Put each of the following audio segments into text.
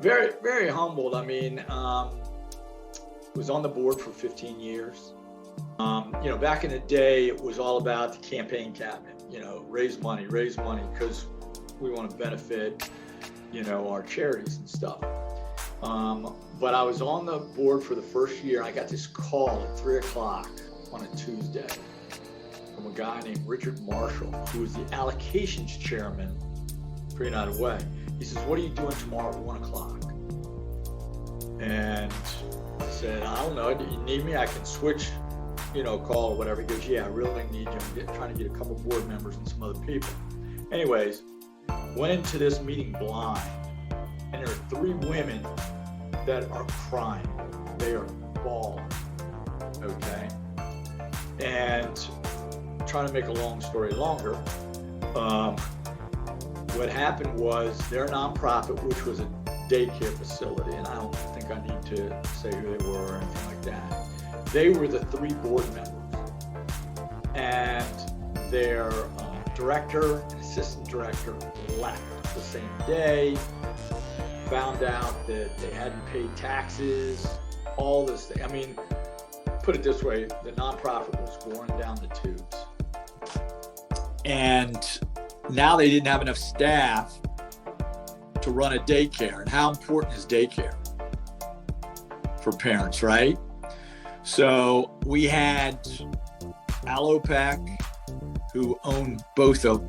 Very, very humbled. I mean, was on the board for 15 years. Back in the day, it was all about the campaign cabinet, raise money, because we want to benefit, our charities and stuff. But I was on the board for the first year. I got this call at 3:00 on a Tuesday from a guy named Richard Marshall, who was the allocations chairman for United Way. He says, "What are you doing tomorrow at 1:00? And I said, "I don't know. Do you need me? I can switch, call or whatever." He goes, "Yeah, I really need you. I'm trying to get a couple board members and some other people." Anyways, went into this meeting blind, and there are 3 women that are crying. They are bawling, okay? And trying to make a long story longer, what happened was their nonprofit, which was a daycare facility, and I don't think I need to say who they were or anything like that. They were the 3 board members, and their director and assistant director left the same day. Found out that they hadn't paid taxes, all this thing. I mean, put it this way, the nonprofit was going down the tubes. And now they didn't have enough staff to run a daycare. And how important is daycare for parents, right? So we had Allopec, who owned both a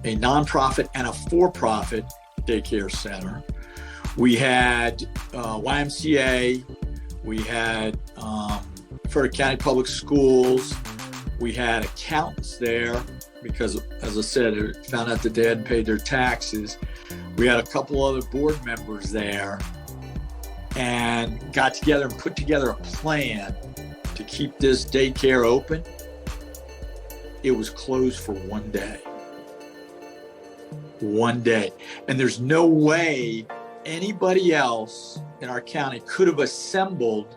nonprofit and a for-profit daycare center. We had YMCA. We had Frederick County Public Schools. We had accountants there because, as I said, I found out that they hadn't paid their taxes. We had a couple other board members there and got together and put together a plan to keep this daycare open. It was closed for 1 day. 1 day. And there's no way anybody else in our county could have assembled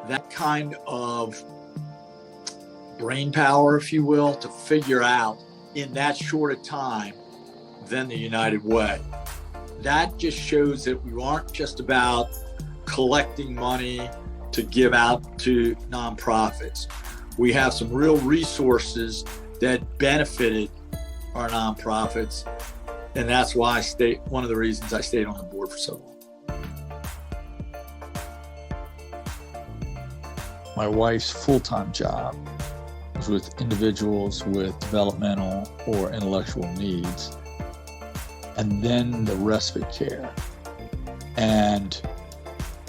that kind of brain power, if you will, to figure out in that short a time than the United Way. That just shows that we aren't just about collecting money to give out to nonprofits. We have some real resources that benefited our nonprofits. And that's why one of the reasons I stayed on the board for so long. My wife's full-time job was with individuals with developmental or intellectual needs, and then the respite care. And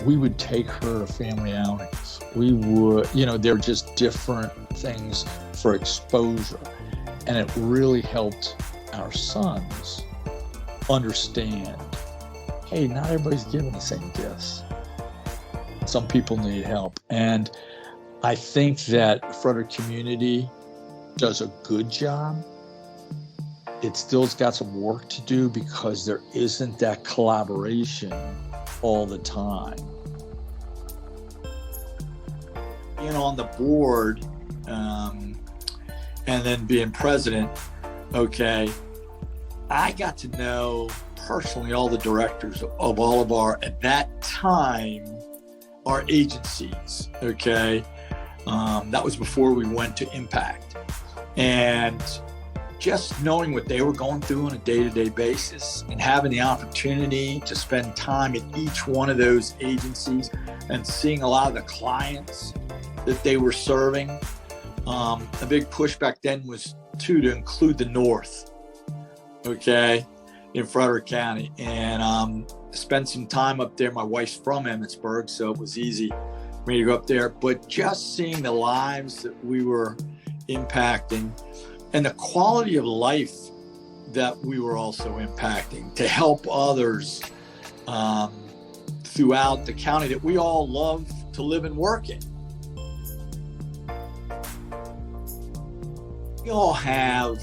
we would take her to family outings. We would, they're just different things for exposure. And it really helped our sons understand, hey, not everybody's given the same gifts. Some people need help. And I think that Frederick community does a good job. It still's got some work to do because there isn't that collaboration all the time. Being on the board and then being president, okay, I got to know personally all the directors of all of our, at that time, our agencies, okay? That was before we went to Impact. And just knowing what they were going through on a day-to-day basis and having the opportunity to spend time at each one of those agencies and seeing a lot of the clients that they were serving. A big push back then was to include the North, okay, in Frederick County. And spent some time up there. My wife's from Emmitsburg, so it was easy for me to go up there. But just seeing the lives that we were impacting and the quality of life that we were also impacting to help others throughout the county that we all love to live and work in. We all have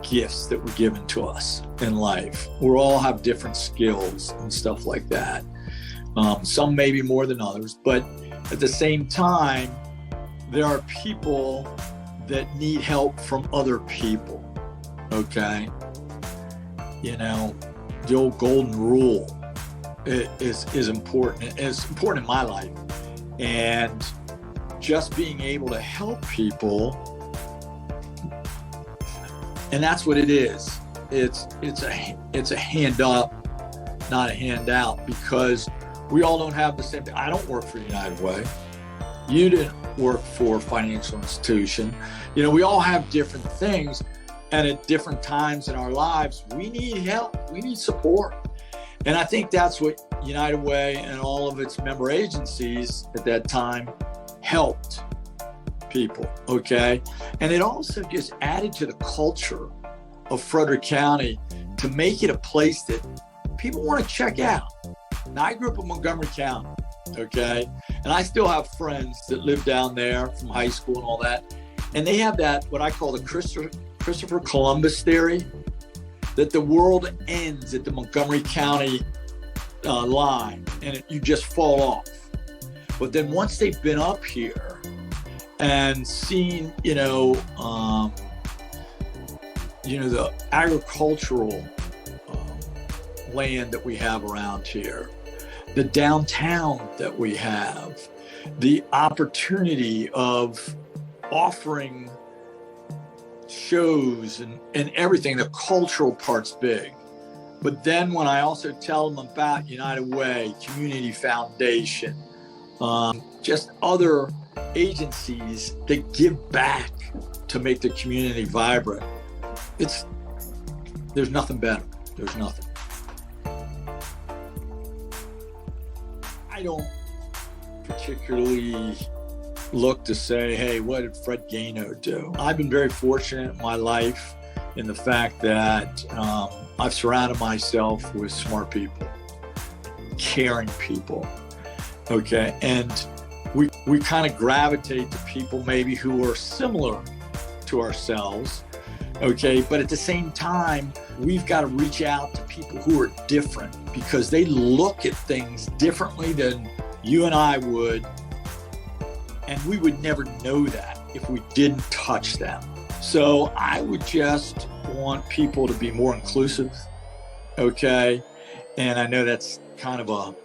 gifts that were given to us in life. We all have different skills and stuff like that. Some maybe more than others, but at the same time, there are people that need help from other people, okay? the old golden rule is important. It's important in my life. And just being able to help people, and that's what it is. It's a hand up, not a handout, because we all don't have the same thing. I don't work for United Way. You didn't work for a financial institution. You know, we all have different things, and at different times in our lives, we need help. We need support. And I think that's what United Way and all of its member agencies at that time helped people, okay? And it also just added to the culture of Frederick County to make it a place that people want to check out. And I grew up in Montgomery County, okay? And I still have friends that live down there from high school and all that. And they have that, what I call the Christopher Columbus theory, that the world ends at the Montgomery County line and you just fall off. But then once they've been up here and seen, the agricultural land that we have around here, the downtown that we have, the opportunity of offering shows and everything, the cultural part's big. But then when I also tell them about United Way, Community Foundation, just other agencies that give back to make the community vibrant, there's nothing better. There's nothing. I don't particularly look to say, hey, what did Fred Genau do? I've been very fortunate in my life in the fact that I've surrounded myself with smart people, caring people, okay? And we kind of gravitate to people maybe who are similar to ourselves, okay? But at the same time, we've got to reach out to people who are different because they look at things differently than you and I would. And we would never know that if we didn't touch them. So I would just want people to be more inclusive, okay? And I know that's kind of a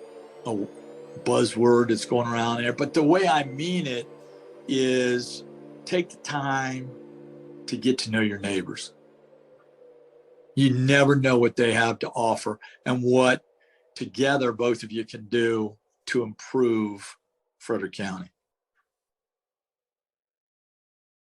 buzzword that's going around there, but the way I mean it is take the time to get to know your neighbors. You never know what they have to offer and what together both of you can do to improve Frederick County.